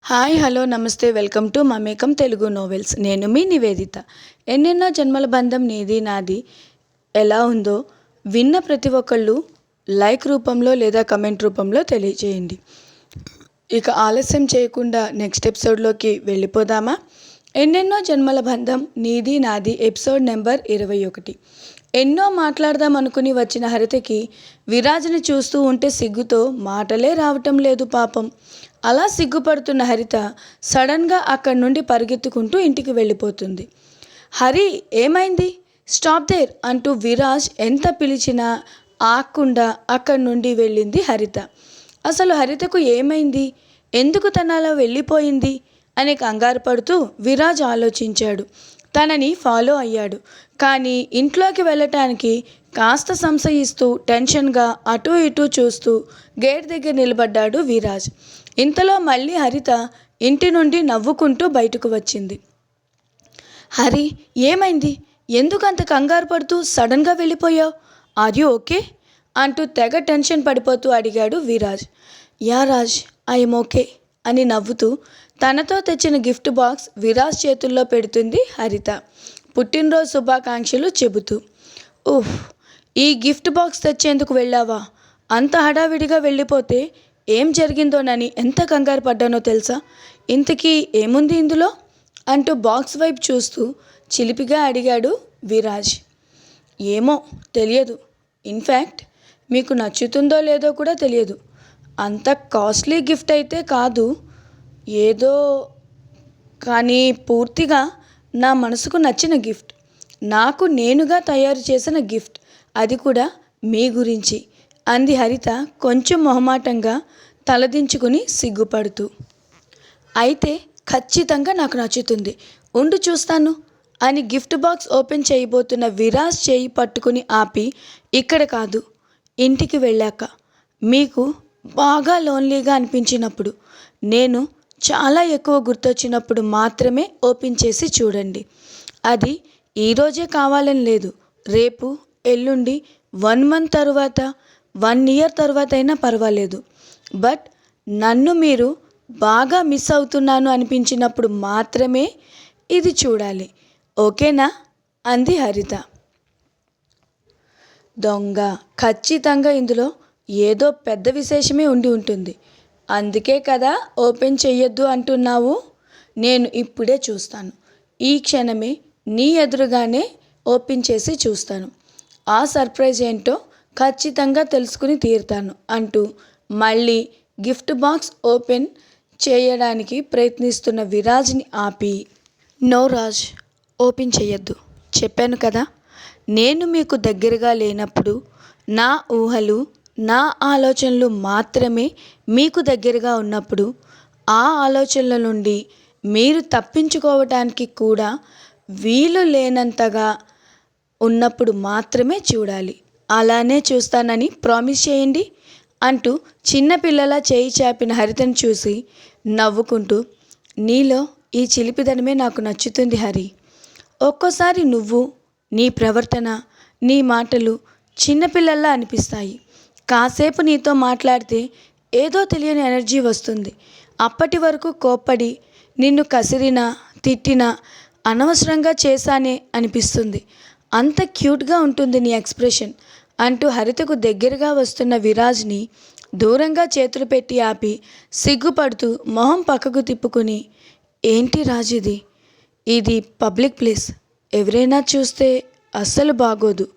Hi hello నమస్తే welcome to మమేకం Telugu novels. నేను మీ నివేదిత. ఎన్నెన్నో జన్మల బంధం నీది నాది ఎలా ఉందో విన్న ప్రతి ఒక్కళ్ళు లైక్ రూపంలో లేదా కమెంట్ రూపంలో తెలియజేయండి. ఇక ఆలస్యం చేయకుండా నెక్స్ట్ ఎపిసోడ్లోకి వెళ్ళిపోదామా? ఎన్నెన్నో జన్మల బంధం నీది నాది ఎపిసోడ్ నెంబర్ 21. ఎన్నో మాట్లాడదాం అనుకుని వచ్చిన హరితకి విరాజ్ని చూస్తూ ఉంటే సిగ్గుతో మాటలే రావటం లేదు పాపం. అలా సిగ్గుపడుతున్న హరిత సడన్గా అక్కడి నుండి పరిగెత్తుకుంటూ ఇంటికి వెళ్ళిపోతుంది. హరి ఏమైంది, స్టాప్ దేర్ అంటూ విరాజ్ ఎంత పిలిచినా ఆగకుండా అక్కడి నుండి వెళ్ళింది హరిత. అసలు హరితకు ఏమైంది, ఎందుకు తన అలా వెళ్ళిపోయింది అని కంగారు పడుతూ విరాజ్ ఆలోచించాడు. తనని ఫాలో అయ్యాడు. కానీ ఇంట్లోకి వెళ్ళటానికి కాస్త సంశయిస్తూ టెన్షన్గా అటూ ఇటూ చూస్తూ గేట్ దగ్గర నిలబడ్డాడు విరాజ్. ఇంతలో మళ్ళీ హరిత ఇంటి నుండి నవ్వుకుంటూ బయటకు వచ్చింది. హరి ఏమైంది, ఎందుకంత కంగారు పడుతూ సడన్గా వెళ్ళిపోయావు, ఆర్ యూ ఓకే అంటూ తెగ టెన్షన్ పడిపోతూ అడిగాడు Viraj. Yeah Raj, I'm okay అని నవ్వుతూ తనతో తెచ్చిన గిఫ్ట్ బాక్స్ విరాజ్ చేతుల్లో పెడుతుంది హరిత, పుట్టినరోజు శుభాకాంక్షలు చెబుతూ. ఊహ్, ఈ గిఫ్ట్ బాక్స్ తెచ్చేందుకు వెళ్ళావా? అంత హడావిడిగా వెళ్ళిపోతే ఏం జరిగిందోనని ఎంత కంగారు పడ్డానో తెలుసా? ఇంతకీ ఏముంది ఇందులో అంటూ బాక్స్ వైపు చూస్తూ చిలిపిగా అడిగాడు విరాజ్. ఏమో తెలియదు, ఇన్ఫ్యాక్ట్ మీకు నచ్చుతుందో లేదో కూడా తెలియదు. అంత కాస్ట్లీ గిఫ్ట్ అయితే కాదు, ఏదో కానీ పూర్తిగా నా మనసుకు నచ్చిన గిఫ్ట్, నాకు నేనుగా తయారు చేసిన గిఫ్ట్, అది కూడా మీ గురించి అంది హరిత కొంచెం మొహమాటంగా తలదించుకుని సిగ్గుపడుతూ. అయితే ఖచ్చితంగా నాకు నచ్చుతుంది, ఉండు చూస్తాను అని గిఫ్ట్ బాక్స్ ఓపెన్ చేయబోతున్న విరాజ్ చేయి పట్టుకుని ఆపి, ఇక్కడ కాదు, ఇంటికి వెళ్ళాక మీకు బాగా లోన్లీగా అనిపించినప్పుడు, నేను చాలా ఎక్కువ గుర్తొచ్చినప్పుడు మాత్రమే ఓపెన్ చేసి చూడండి. అది ఈరోజే కావాలని లేదు, రేపు ఎల్లుండి 1 month తర్వాత 1 year తర్వాత అయినా పర్వాలేదు. బట్ నన్ను మీరు బాగా మిస్ అవుతున్నాను అనిపించినప్పుడు మాత్రమే ఇది చూడాలి, ఓకేనా అంది హరిత. దొంగ, ఖచ్చితంగా ఇందులో ఏదో పెద్ద విశేషమే ఉండి ఉంటుంది, అందుకే కదా ఓపెన్ చెయ్యొద్దు అంటున్నావు. నేను ఇప్పుడే చూస్తాను, ఈ క్షణమే నీ ఎదురుగానే ఓపెన్ చేసి చూస్తాను, ఆ సర్ప్రైజ్ ఏంటో ఖచ్చితంగా తెలుసుకుని తీరుతాను అంటూ మళ్ళీ గిఫ్ట్ బాక్స్ ఓపెన్ చేయడానికి ప్రయత్నిస్తున్న విరాజ్ని ఆపి, నో రాజ్, ఓపెన్ చేయొద్దు, చెప్పాను కదా, నేను మీకు దగ్గరగా లేనప్పుడు నా ఊహలు నా ఆలోచనలు మాత్రమే మీకు దగ్గరగా ఉన్నప్పుడు, ఆ ఆలోచనల నుండి మీరు తప్పించుకోవటానికి కూడా వీలు లేనంతగా ఉన్నప్పుడు మాత్రమే చూడాలి, అలానే చూస్తానని ప్రామిస్ చేయండి అంటూ చిన్నపిల్లలా చేయి చాపిన హరితను చూసి నవ్వుకుంటూ, నీలో ఈ చిలిపిదనమే నాకు నచ్చుతుంది హరి. ఒక్కోసారి నువ్వు, నీ ప్రవర్తన, నీ మాటలు చిన్నపిల్లల్లా అనిపిస్తాయి. కాసేపు నీతో మాట్లాడితే ఏదో తెలియని ఎనర్జీ వస్తుంది. అప్పటి వరకు కోప్పడి నిన్ను కసిరినా తిట్టినా అనవసరంగా చేశానే అనిపిస్తుంది. అంత క్యూట్గా ఉంటుంది నీ ఎక్స్ప్రెషన్ అంటూ హరితకు దగ్గరగా వస్తున్న విరాజ్ని దూరంగా చేతులు పెట్టి ఆపి సిగ్గుపడుతూ మొహం పక్కకు తిప్పుకుని, ఏంటి రాజ్ ఇది పబ్లిక్ ప్లేస్, ఎవరైనా చూస్తే అస్సలు బాగోదు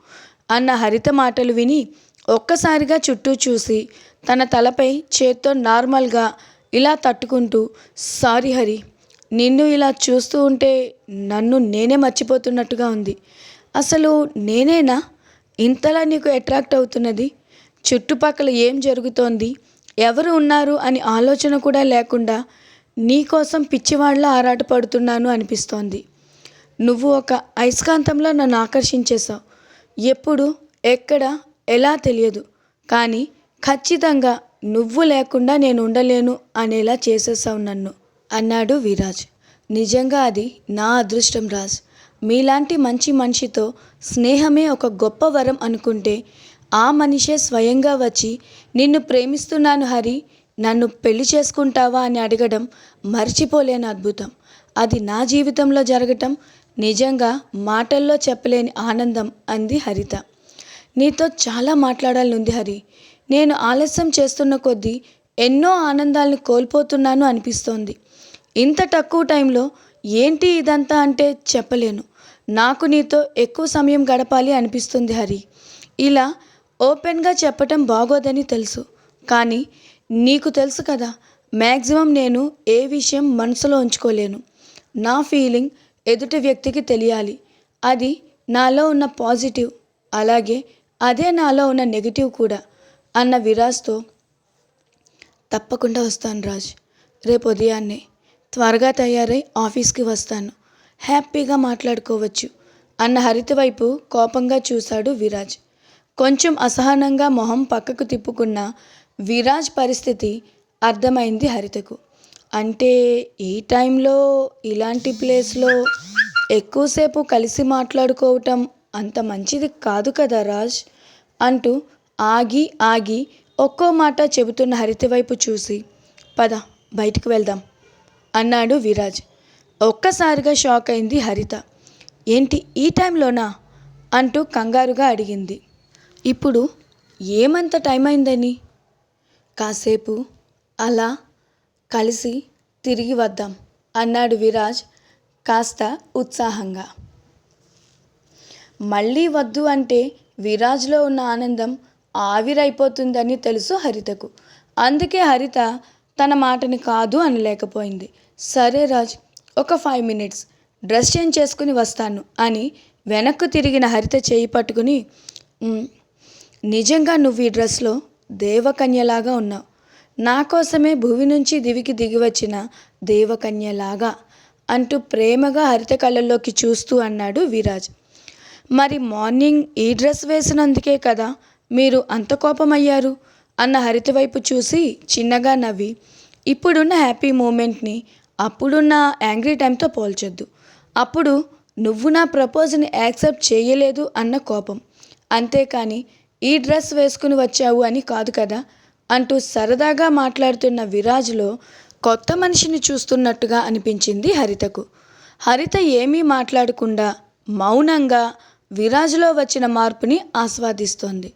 అన్న హరిత మాటలు విని ఒక్కసారిగా చుట్టూ చూసి తన తలపై చేత్తో నార్మల్గా ఇలా తట్టుకుంటూ, సారీ హరి, నిన్ను ఇలా చూస్తూ ఉంటే నన్ను నేనే మర్చిపోతున్నట్టుగా ఉంది. అసలు నేనేనా ఇంతలా నీకు అట్రాక్ట్ అవుతున్నది? చుట్టుపక్కల ఏం జరుగుతోంది, ఎవరు ఉన్నారు అని ఆలోచన కూడా లేకుండా నీకోసం పిచ్చివాళ్ళ ఆరాటపడుతున్నాను అనిపిస్తోంది. నువ్వు ఒక అయస్కాంతంలో నన్ను ఆకర్షించేశావు. ఎప్పుడు ఎక్కడ ఎలా తెలియదు, కానీ ఖచ్చితంగా నువ్వు లేకుండా నేను ఉండలేను అనేలా చేసేసావు నన్ను అన్నాడు విరాజ్. నిజంగా అది నా అదృష్టం రాజ్. మీలాంటి మంచి మనిషితో స్నేహమే ఒక గొప్ప వరం అనుకుంటే ఆ మనిషే స్వయంగా వచ్చి నిన్ను ప్రేమిస్తున్నాను హరి, నన్ను పెళ్లి చేసుకుంటావా అని అడగడం మర్చిపోలేని అద్భుతం. అది నా జీవితంలో జరగటం నిజంగా మాటల్లో చెప్పలేని ఆనందం అంది హరిత. నీతో చాలా మాట్లాడాలనుంది హరి. నేను ఆలస్యం చేస్తున్న కొద్దీ ఎన్నో ఆనందాలను కోల్పోతున్నాను అనిపిస్తోంది. ఇంత తక్కువ టైంలో ఏంటి ఇదంతా అంటే చెప్పలేను. నాకు నీతో ఎక్కువ సమయం గడపాలి అనిపిస్తుంది హరి. ఇలా ఓపెన్గా చెప్పటం బాగోదని తెలుసు, కానీ నీకు తెలుసు కదా, మ్యాక్సిమం నేను ఏ విషయం మనసులో ఉంచుకోలేను. నా ఫీలింగ్ ఎదుటి వ్యక్తికి తెలియాలి. అది నాలో ఉన్న పాజిటివ్, అలాగే అదే నాలో ఉన్న నెగిటివ్ కూడా అన్న విరాజ్తో. తప్పకుండా వస్తాను రాజ్, రేపు ఉదయాన్నే త్వరగా తయారై ఆఫీస్కి వస్తాను, హ్యాపీగా మాట్లాడుకోవచ్చు అన్న హరిత వైపు కోపంగా చూశాడు విరాజ్. కొంచెం అసహనంగా మొహం పక్కకు తిప్పుకున్న విరాజ్ పరిస్థితి అర్థమైంది హరితకు. అంటే ఈ టైంలో ఇలాంటి ప్లేస్లో ఎక్కువసేపు కలిసి మాట్లాడుకోవటం అంత మంచిది కాదు కదా రాజ్ అంటూ ఆగి ఆగి ఒక్కో మాట చెబుతున్న హరిత వైపు చూసి, పద బయటికి వెళ్దాం అన్నాడు విరాజ్. ఒక్కసారిగా షాక్ అయింది హరిత. ఏంటి ఈ టైంలోనా అంటూ కంగారుగా అడిగింది. ఇప్పుడు ఏమంత టైం అయిందని? కాసేపు అలా కలిసి తిరిగి వద్దాం అన్నాడు విరాజ్ కాస్త ఉత్సాహంగా. మళ్ళీ వద్దు అంటే విరాజ్లో ఉన్న ఆనందం ఆవిరైపోతుందని తెలుసు హరితకు. అందుకే హరిత తన మాటని కాదు అనలేకపోయింది. సరే రాజ్, ఒక 5 minutes డ్రెస్ చేంజ్ చేసుకుని వస్తాను అని వెనక్కు తిరిగిన హరిత చేయి పట్టుకుని, నిజంగా నువ్వు ఈ డ్రెస్లో దేవకన్యలాగా ఉన్నావు. నా కోసమే భూమి నుంచి దివికి దిగి వచ్చిన దేవకన్యలాగా అంటూ ప్రేమగా హరిత కళ్ళల్లోకి చూస్తూ అన్నాడు విరాజ్. మరి మార్నింగ్ ఈ డ్రెస్ వేసినందుకే కదా మీరు అంత కోపమయ్యారు అన్న హరిత వైపు చూసి చిన్నగా నవ్వి, ఇప్పుడున్న హ్యాపీ మూమెంట్ని అప్పుడున్న యాంగ్రీ టైంతో పోల్చొద్దు. అప్పుడు నువ్వు నా ప్రపోజల్ని యాక్సెప్ట్ చేయలేదు అన్న కోపం, అంతేకాని ఈ డ్రెస్ వేసుకుని వచ్చావు అని కాదు కదా అంటూ సరదాగా మాట్లాడుతున్న విరాజ్లో కొత్త మనిషిని చూస్తున్నట్టుగా అనిపించింది హరితకు. హరిత ఏమీ మాట్లాడకుండా మౌనంగా విరాజ్లో వచ్చిన మార్పుని ఆస్వాదిస్తోంది.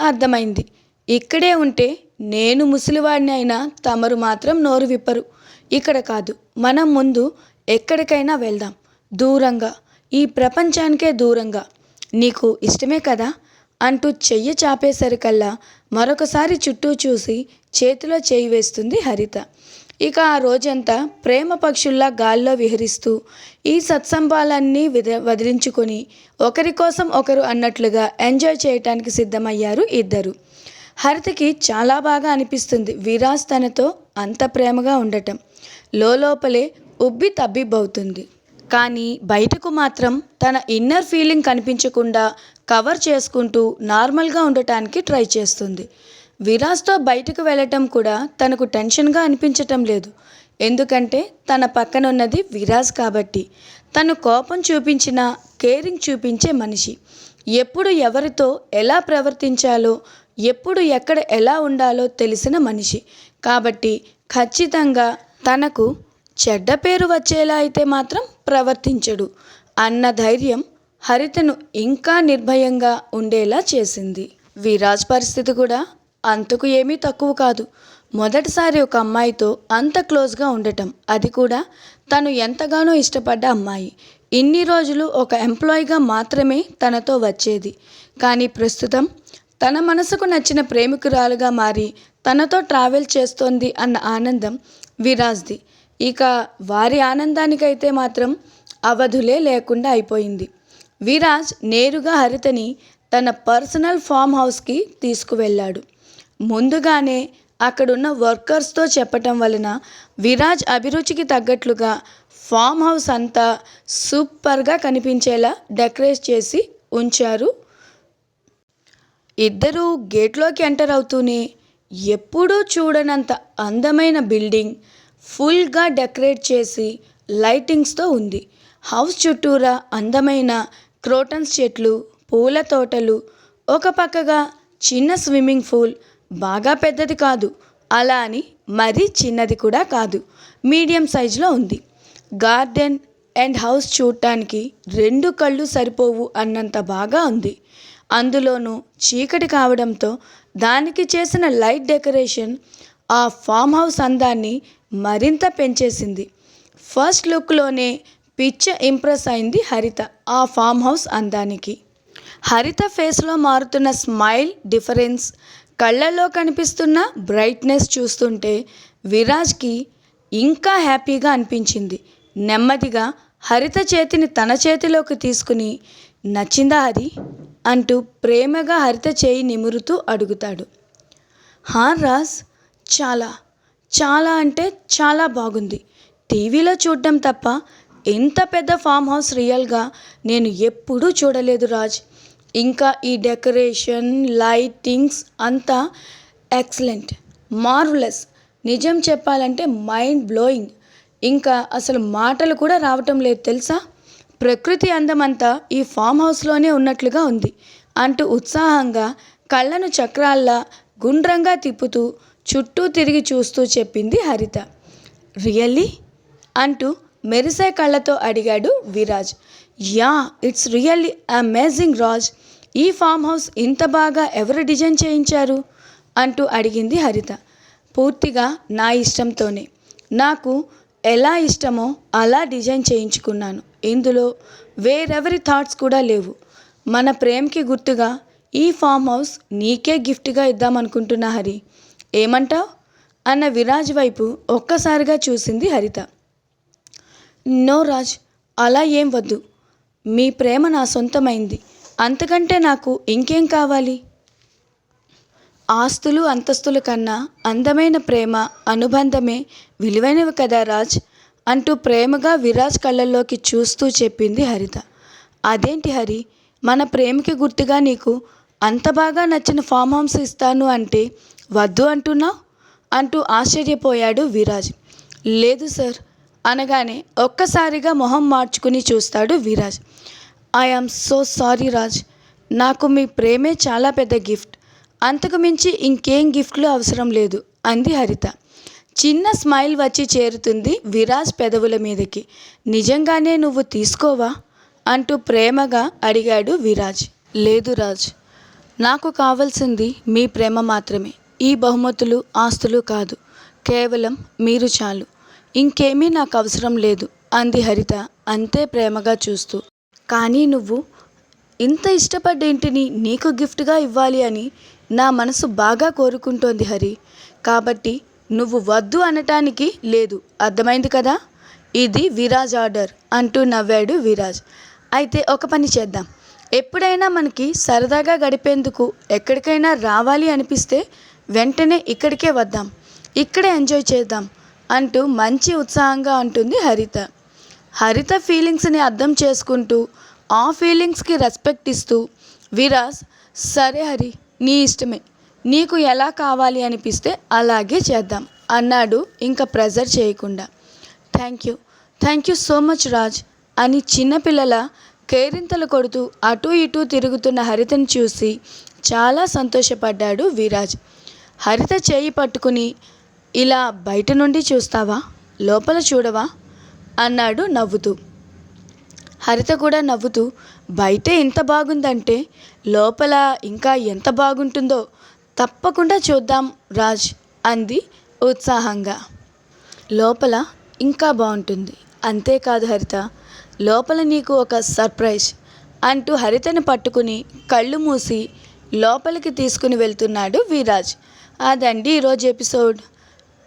అర్థమైంది. ఇక్కడే ఉంటే నేను ముసలివాడిని అయినా తమరు మాత్రం నోరు విప్పరు. ఇక్కడ కాదు, మనం ముందు ఎక్కడికైనా వెళ్దాం, దూరంగా, ఈ ప్రపంచానికే దూరంగా. నీకు ఇష్టమే కదా అంటూ చెయ్యి చాపేసరికల్లా మరొకసారి చుట్టూ చూసి చేతిలో చేయి వేస్తుంది హరిత. ఇక ఆ రోజంతా ప్రేమ పక్షుల్లా గాల్లో విహరిస్తూ ఈ సత్సంబాలన్నీ వదిలించుకొని ఒకరి కోసం ఒకరు అన్నట్లుగా ఎంజాయ్ చేయటానికి సిద్ధమయ్యారు ఇద్దరు. హరితకి చాలా బాగా అనిపిస్తుంది విరాజ్ తనతో అంత ప్రేమగా ఉండటం. లోపలే ఉబ్బి తబ్బిబ్బవుతుంది. కానీ బయటకు మాత్రం తన ఇన్నర్ ఫీలింగ్ కనిపించకుండా కవర్ చేసుకుంటూ నార్మల్గా ఉండటానికి ట్రై చేస్తుంది. విరాజ్తో బయటకు వెళ్ళటం కూడా తనకు టెన్షన్గా అనిపించటం లేదు. ఎందుకంటే తన పక్కన ఉన్నది విరాజ్ కాబట్టి. తను కోపం చూపించినా కేరింగ్ చూపించే మనిషి. ఎప్పుడు ఎవరితో ఎలా ప్రవర్తించాలో, ఎప్పుడు ఎక్కడ ఎలా ఉండాలో తెలిసిన మనిషి కాబట్టి ఖచ్చితంగా తనకు చెడ్డ పేరు వచ్చేలా అయితే మాత్రం ప్రవర్తించడు అన్న ధైర్యం హరితను ఇంకా నిర్భయంగా ఉండేలా చేసింది. విరాజ్ పరిస్థితి కూడా అంతకు ఏమీ తక్కువ కాదు. మొదటిసారి ఒక అమ్మాయితో అంత క్లోజ్గా ఉండటం, అది కూడా తను ఎంతగానో ఇష్టపడ్డ అమ్మాయి. ఇన్ని రోజులు ఒక ఎంప్లాయీగా మాత్రమే తనతో వచ్చేది. కానీ ప్రస్తుతం తన మనసుకు నచ్చిన ప్రేమికురాలుగా మారి తనతో ట్రావెల్ చేస్తోంది అన్న ఆనందం విరాజ్ది. ఇక వారి ఆనందానికైతే మాత్రం అవధులే లేకుండా అయిపోయింది. విరాజ్ నేరుగా హరితని తన పర్సనల్ ఫామ్ హౌస్కి తీసుకువెళ్ళాడు. ముందుగానే అక్కడున్న వర్కర్స్తో చెప్పటం వలన విరాజ్ అభిరుచికి తగ్గట్లుగా ఫామ్ హౌస్ అంతా సూపర్గా కనిపించేలా డెకరేట్ చేసి ఉంచారు. ఇద్దరూ గేట్లోకి ఎంటర్ అవుతూనే ఎప్పుడూ చూడనంత అందమైన బిల్డింగ్ ఫుల్గా డెకరేట్ చేసి లైటింగ్స్తో ఉంది. హౌస్ చుట్టూరా అందమైన క్రోటన్స్ చెట్లు, పూల తోటలు, ఒక పక్కగా చిన్న స్విమ్మింగ్ పూల్, బాగా పెద్దది కాదు, అలా అని మరీ చిన్నది కూడా కాదు, మీడియం సైజులో ఉంది. గార్డెన్ అండ్ హౌస్ చూడటానికి 2 కళ్ళు సరిపోవు అన్నంత బాగా ఉంది. అందులోనూ చీకటి కావడంతో దానికి చేసిన లైట్ డెకరేషన్ ఆ ఫామ్ హౌస్ అందాన్ని మరింత పెంచేసింది. ఫస్ట్ లుక్లోనే పిచ్చ ఇంప్రెస్ అయింది హరిత ఆ ఫామ్ హౌస్ అందానికి. హరిత ఫేస్లో మారుతున్న స్మైల్ డిఫరెన్స్, కళ్ళల్లో కనిపిస్తున్న బ్రైట్నెస్ చూస్తుంటే విరాజ్కి ఇంకా హ్యాపీగా అనిపించింది. నెమ్మదిగా హరిత చేతిని తన చేతిలోకి తీసుకుని, నచ్చిందా హరి అంటూ ప్రేమగా హరిత చేయి నిమురుతూ అడుగుతాడు. హా రాజ్, చాలా చాలా అంటే చాలా బాగుంది. టీవీలో చూడడం తప్ప ఇంత పెద్ద ఫామ్ హౌస్ రియల్గా నేను ఎప్పుడూ చూడలేదు రాజ్. ఇంకా ఈ డెకరేషన్, లైటింగ్స్ అంతా ఎక్సలెంట్, మార్వలస్. నిజం చెప్పాలంటే మైండ్ బ్లోయింగ్. ఇంకా అసలు మాటలు కూడా రావటం లేదు తెలుసా. ప్రకృతి అందమంతా ఈ ఫామ్ హౌస్లోనే ఉన్నట్లుగా ఉంది అంటూ ఉత్సాహంగా కళ్ళను చక్రాల్లా గుండ్రంగా తిప్పుతూ చుట్టూ తిరిగి చూస్తూ చెప్పింది హరిత. రియల్లీ అంటూ మెరిసే కళ్ళతో అడిగాడు Viraj. Yeah, it's really amazing Raj. ఈ ఫామ్ హౌస్ ఇంత బాగా ఎవరు డిజైన్ చేయించారు అంటూ అడిగింది హరిత. పూర్తిగా నా ఇష్టంతోనే. నాకు ఎలా ఇష్టమో అలా డిజైన్ చేయించుకున్నాను. ఇందులో వేరెవరి థాట్స్ కూడా లేవు. మన ప్రేమకి గుర్తుగా ఈ ఫామ్ హౌస్ నీకే గిఫ్ట్గా ఇద్దామనుకుంటున్నా హరి. ఏమంటావ్ అన్న విరాజ్ వైపు ఒక్కసారిగా చూసింది హరిత. నో రాజ్, అలా ఏం వద్దు. మీ ప్రేమ నా సొంతమైంది. అంతకంటే నాకు ఇంకేం కావాలి. ఆస్తులు అంతస్తుల కన్నా అందమైన ప్రేమ, అనుబంధమే విలువైనవి కదా రాజ్ అంటూ ప్రేమగా విరాజ్ కళ్ళల్లోకి చూస్తూ చెప్పింది హరిత. అదేంటి హరి, మన ప్రేమకి గుర్తుగా నీకు అంత బాగా నచ్చిన ఫామ్ హౌస్ ఇస్తాను అంటే వద్దు అంటున్నావు అంటూ ఆశ్చర్యపోయాడు విరాజ్. లేదు సార్ అనగానే ఒక్కసారిగా మొహం మార్చుకుని చూస్తాడు Viraj. I am so sorry Raj. నాకు మీ ప్రేమే చాలా పెద్ద గిఫ్ట్. అంతకు మించి ఇంకేం గిఫ్ట్లు అవసరం లేదు అంది హరిత. చిన్న స్మైల్ వచ్చి చేరుతుంది విరాజ్ పెదవుల మీదకి. నిజంగానే నువ్వు తీసుకోవా అంటూ ప్రేమగా అడిగాడు విరాజ్. లేదు రాజ్, నాకు కావాల్సింది మీ ప్రేమ మాత్రమే. ఈ బహుమతులు, ఆస్తులు కాదు. కేవలం మీరు చాలు. ఇంకేమీ నాకు అవసరం లేదు అంది హరిత అంతే ప్రేమగా చూస్తూ. కానీ నువ్వు ఇంత ఇష్టపడ్డ ఇంటిని నీకు గిఫ్ట్గా ఇవ్వాలి అని నా మనసు బాగా కోరుకుంటోంది హరి. కాబట్టి నువ్వు వద్దు అనటానికి లేదు, అర్థమైంది కదా. ఇది విరాజ్ ఆర్డర్ అంటూ నవ్వాడు విరాజ్. అయితే ఒక పని చేద్దాం. ఎప్పుడైనా మనకి సరదాగా గడిపేందుకు ఎక్కడికైనా రావాలి అనిపిస్తే వెంటనే ఇక్కడికే వద్దాం, ఇక్కడే ఎంజాయ్ చేద్దాం అంటూ మంచి ఉత్సాహంగా అంటుంది హరిత. హరిత ఫీలింగ్స్ని అర్థం చేసుకుంటూ ఆ ఫీలింగ్స్కి రెస్పెక్ట్ ఇస్తూ విరాజ్, సరే హరి, నీ ఇష్టమే, నీకు ఎలా కావాలి అనిపిస్తే అలాగే చేద్దాం అన్నాడు ఇంకా ప్రెజర్ చేయకుండా. Thank you so much Raj అని చిన్నపిల్లల కేరింతలు కొడుతూ అటూ ఇటూ తిరుగుతున్న హరితను చూసి చాలా సంతోషపడ్డాడు విరాజ్. హరిత చేయి పట్టుకుని, ఇలా బయట నుండి చూస్తావా, లోపల చూడవా అన్నాడు నవ్వుతూ. హరిత కూడా నవ్వుతూ, బయటే ఇంత బాగుందంటే లోపల ఇంకా ఎంత బాగుంటుందో తప్పకుండా చూద్దాం రాజ్ అంది ఉత్సాహంగా. లోపల ఇంకా బాగుంటుంది. అంతేకాదు హరిత, లోపల నీకు ఒక సర్ప్రైజ్ అంటూ హరితను పట్టుకుని కళ్ళు మూసి లోపలికి తీసుకుని వెళ్తున్నాడు విరాజ్. అదండి ఈరోజు ఎపిసోడ్.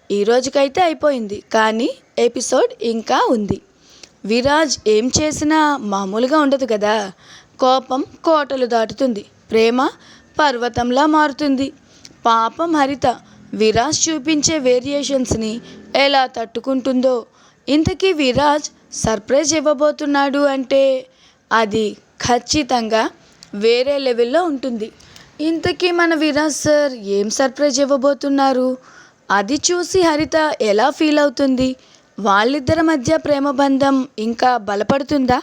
ఈరోజుకైతే అయిపోయింది, కానీ ఎపిసోడ్ ఇంకా ఉంది. విరాజ్ ఏం చేసినా మామూలుగా ఉండదు కదా. కోపం కోటలు దాటుతుంది, ప్రేమ పర్వతంలా మారుతుంది. పాపం హరిత విరాజ్ చూపించే వేరియేషన్స్ని ఎలా తట్టుకుంటుందో. ఇంతకీ విరాజ్ సర్ప్రైజ్ ఇవ్వబోతున్నాడు అంటే అది ఖచ్చితంగా వేరే లెవెల్లో ఉంటుంది. ఇంతకీ మన విరాజ్ సార్ ఏం సర్ప్రైజ్ ఇవ్వబోతున్నారు, అది చూసి హరిత ఎలా ఫీల్ అవుతుంది, వాళ్ళిద్దరి మధ్య ప్రేమ బంధం ఇంకా బలపడుతుందా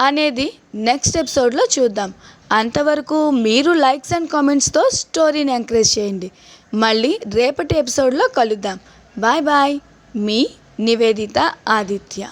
అనేది నెక్స్ట్ ఎపిసోడ్లో చూద్దాం. అంతవరకు మీరు లైక్స్ అండ్ కామెంట్స్తో స్టోరీని ఎంకరేజ్ చేయండి. మళ్ళీ రేపటి ఎపిసోడ్లో కలుద్దాం. Bye bye. మీ నివేదిత ఆదిత్య.